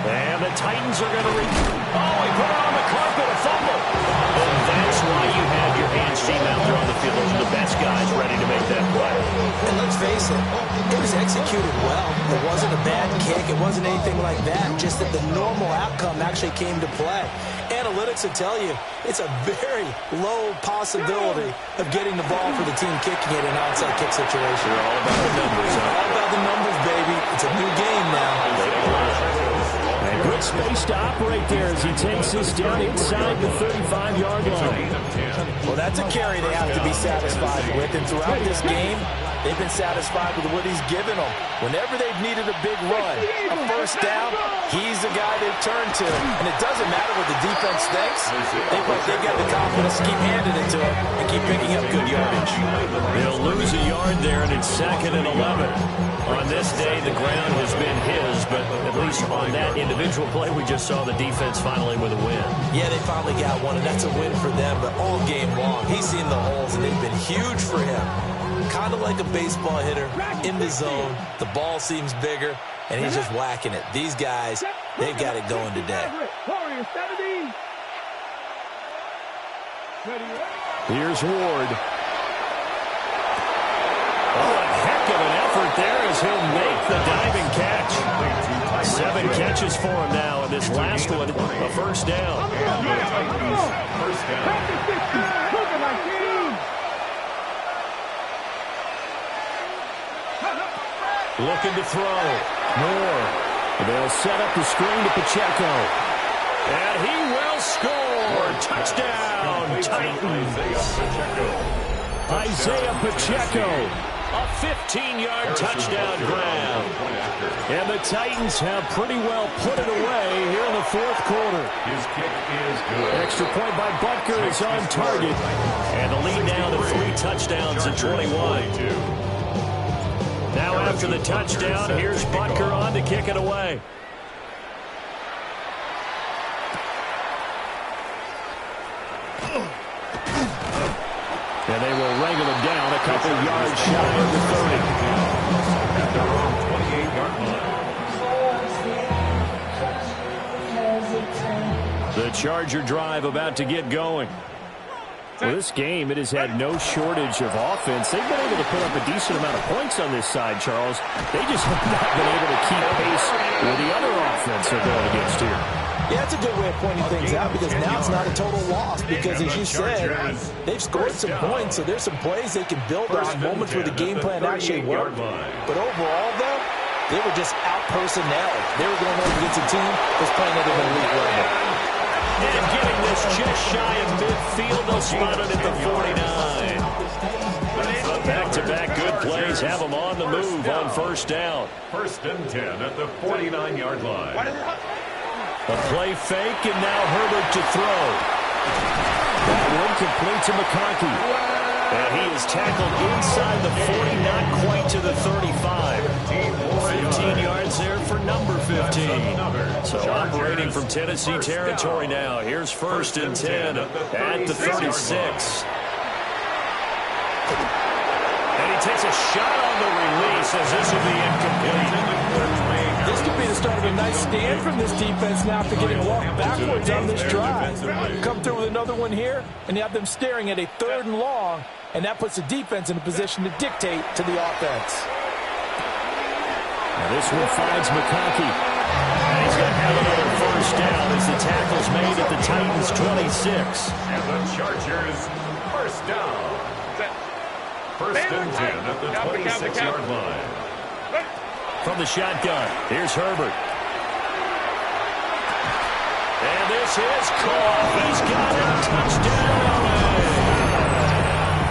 And the Titans are going to he put it on the carpet, a fumble. And that's why you have your hands team out there on the field. Those are the best guys ready to make that play. And let's face it, it was executed well. It wasn't a bad kick. It wasn't anything like that. Just that the normal outcome actually came to play. Analytics will tell you it's a very low possibility of getting the ball for the team kicking it in an onside kick situation. They're all about the numbers. All about the numbers, baby. It's a new game now. And good space to operate there as he takes this down inside the 35-yard line. Well, that's a carry they have to be satisfied with. And throughout this game, they've been satisfied with what he's given them. Whenever they've needed a big run, a first down, he's the guy they've turned to. And it doesn't matter what the defense thinks. They've got the confidence to keep handing it to him and keep picking up good yardage. They'll lose a yard there, and it's 2nd and 11. On this day, the ground has been his, but at least on that individual play, we just saw the defense finally with a win. Yeah, they finally got one, and that's a win for them. But all game long, he's seen the holes, and they've been huge for him. Kind of like a baseball hitter in the zone. The ball seems bigger, and he's just whacking it. These guys, they've got it going today. Here's Ward. Oh, a heck of an effort there as he'll make the diving catch. 7 catches for him now, and this last one, a first down. Looking to throw. Moore. They'll set up the screen to Pacheco. And he will score. Touchdown, Titans. Isaiah Pacheco. A 15-yard touchdown grab. And the Titans have pretty well put it away here in the fourth quarter. His kick is good. Extra point by Butker is on target. And the lead now to 3 touchdowns at 21. Now after the touchdown, here's Butker on to kick it away. And they will wrangle him down a couple yards shy of the 30. At their own 28-yard line. The Charger drive about to get going. Well, this game, it has had no shortage of offense. They've been able to put up a decent amount of points on this side, Charles. They just have not been able to keep pace with the other offense they're going against here. Yeah, that's a good way of pointing things out because now it's not a total loss because, as you said, they've scored some points, so there's some plays they can build on, moments where the game plan actually worked. But overall, though, they were just out-personnel. They were going up against a team that's playing at an elite level. And getting this just shy of midfield, they'll spot it at the 49. Back-to-back good plays have them on the move on first down. 1st and 10 at the 49-yard line. A play fake, and now Herbert to throw. That one complete to McConkey. And he is tackled inside the 40, not quite to the 35. 15 yards there for number 15. So operating from Tennessee territory now. Here's 1st and 10 at the 36. And he takes a shot on the release as this will be incomplete. This could be the start of a nice stand from this defense now after getting walked backwards on this drive. Come through with another one here, and you have them staring at a 3rd and long, and that puts the defense in a position to dictate to the offense. Now this one finds McConkey. And he's going to have another 1st down as the tackle's made at the Titans' 26. And the Chargers, 1st down. 1st and 10 at the 26-yard line. From the shotgun, here's Herbert. And this is caught. He's got it. Touchdown.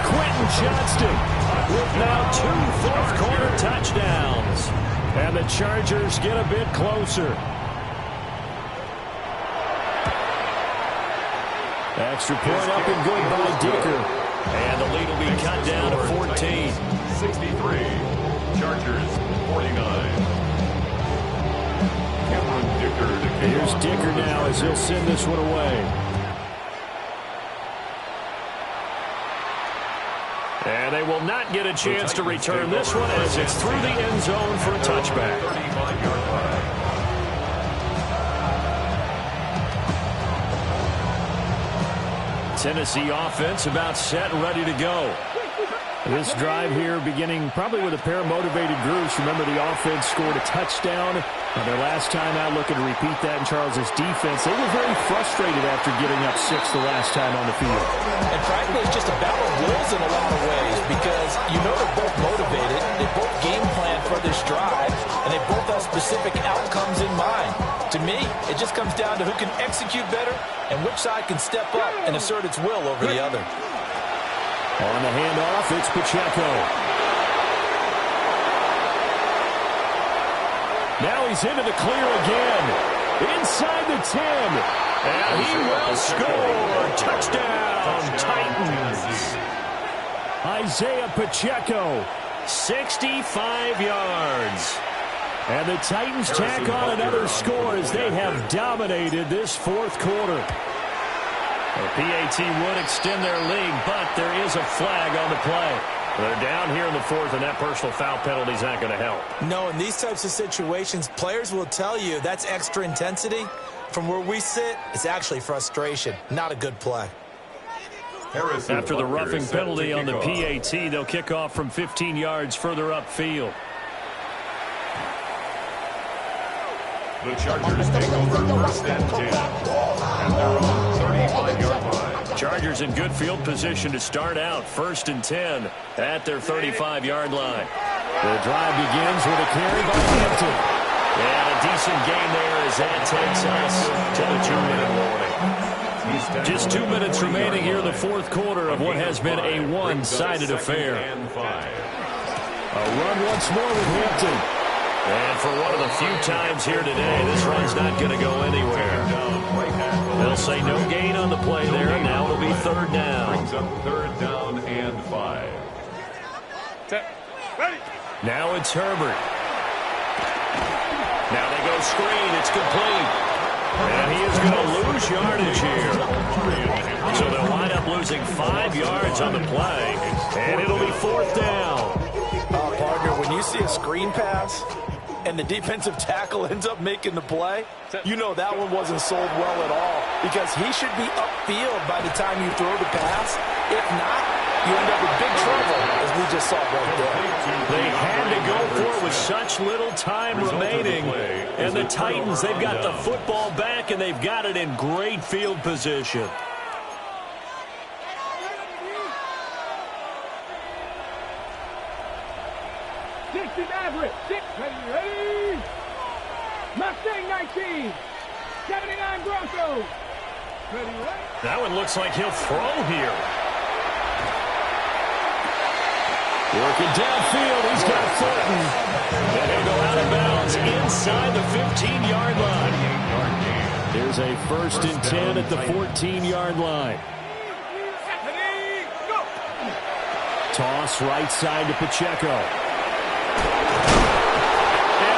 Quentin Johnston with now 2 fourth-quarter touchdowns. And the Chargers get a bit closer. Extra point up and good by Dicker. And the lead will be cut down to 14. 63. Chargers, 49. Here's Dicker now as he'll send this one away. And they will not get a chance to return this one as it's through the end zone for a touchback. 35-yard line. Tennessee offense about set and ready to go. This drive here beginning probably with a pair of motivated groups. Remember, the offense scored a touchdown on their last time out, looking to repeat that in Charles's defense. They were very frustrated after getting up 6 the last time on the field. And frankly, it's just a battle of wills in a lot of ways because you know they're both motivated, they both game plan for this drive, and they both have specific outcomes in mind. To me, it just comes down to who can execute better and which side can step up and assert its will over the other. On the handoff, it's Pacheco. Now he's into the clear again. Inside the 10. And he will score. Touchdown, Titans. Isaiah Pacheco, 65 yards. And the Titans tack on another score as they have dominated this 4th quarter. The PAT would extend their lead, but there is a flag on the play. They're down here in the 4th, and that personal foul penalty is not going to help. No, in these types of situations, players will tell you that's extra intensity. From where we sit, it's actually frustration, not a good play. After the roughing penalty on the PAT, they'll kick off from 15 yards further upfield. The Chargers take over 1st and 10. And they're on 35-yard line. Chargers in good field position to start out. 1st and 10 at their 35-yard line. The drive begins with a carry by Hampton. And a decent gain there as that takes us to the 2-minute warning. Just 2 minutes remaining here in the 4th quarter of what has been a one-sided affair. A run once more with Hampton. And for one of the few times here today, this run's not going to go anywhere. They'll say no gain on the play there, and now it'll be 3rd down. Brings up 3rd down and 5. Now it's Herbert. Now they go screen. It's complete. And he is going to lose yardage here. So they'll wind up losing 5 yards on the play, and it'll be 4th down. Partner, when you see a screen pass and the defensive tackle ends up making the play, you know that one wasn't sold well at all because he should be upfield by the time you throw the pass. If not, you end up with big trouble, as we just saw right there. They had to go for it with such little time remaining. And the Titans, they've got the football back, and they've got it in great field position. Ready? Mustang 19. 79 Broncos. Ready, right? That one looks like he'll throw here. Working downfield, he's got Fulton. And he'll go out of bounds inside the 15-yard line. Here's a 1st and 10 at the 14-yard line. Toss right side to Pacheco. And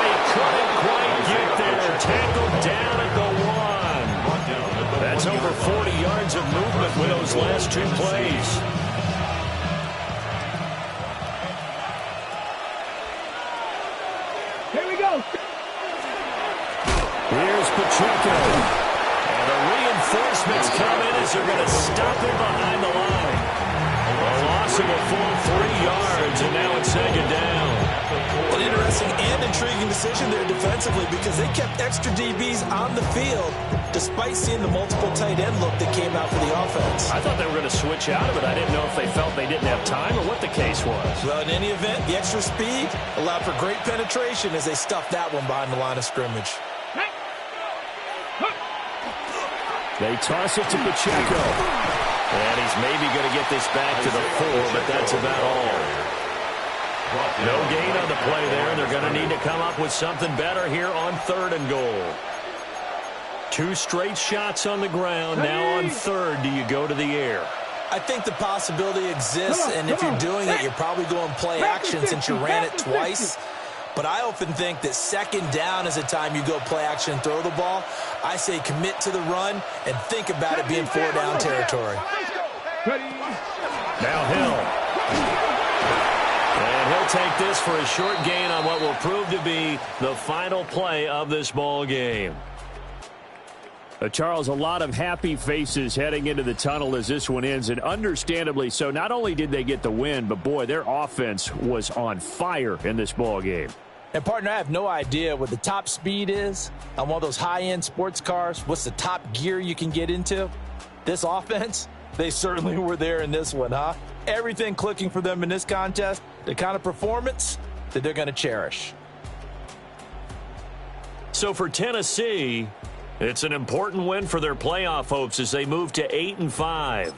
he couldn't quite get there. Tackled down at the 1. That's over 40 yards of movement with those last 2 plays. Here we go. Here's Pacheco. And the reinforcements come in as they're going to stop him behind the line. A loss of a full 3 yards, and now it's 2nd down. An interesting and intriguing decision there defensively because they kept extra DBs on the field despite seeing the multiple tight end look that came out for the offense. I thought they were going to switch out of it. I didn't know if they felt they didn't have time or what the case was. Well, in any event, the extra speed allowed for great penetration as they stuffed that one behind the line of scrimmage. They toss it to Pacheco. And he's maybe going to get this back to the 4, but that's about all. No gain on the play there. They're going to need to come up with something better here on 3rd and goal. 2 straight shots on the ground. Now on 3rd, do you go to the air? I think the possibility exists, and if you're doing it, you're probably going play action since you ran it twice. But I often think that 2nd down is the time you go play action and throw the ball. I say commit to the run and think about it being 4-down territory. Now Hill. And he'll take this for a short gain on what will prove to be the final play of this ball game. Charles, a lot of happy faces heading into the tunnel as this one ends, and understandably so. Not only did they get the win, but, boy, their offense was on fire in this ball game. And, partner, I have no idea what the top speed is on one of those high-end sports cars. What's the top gear you can get into? This offense, they certainly were there in this one, huh? Everything clicking for them in this contest, the kind of performance that they're going to cherish. So for Tennessee, it's an important win for their playoff hopes as they move to 8-5.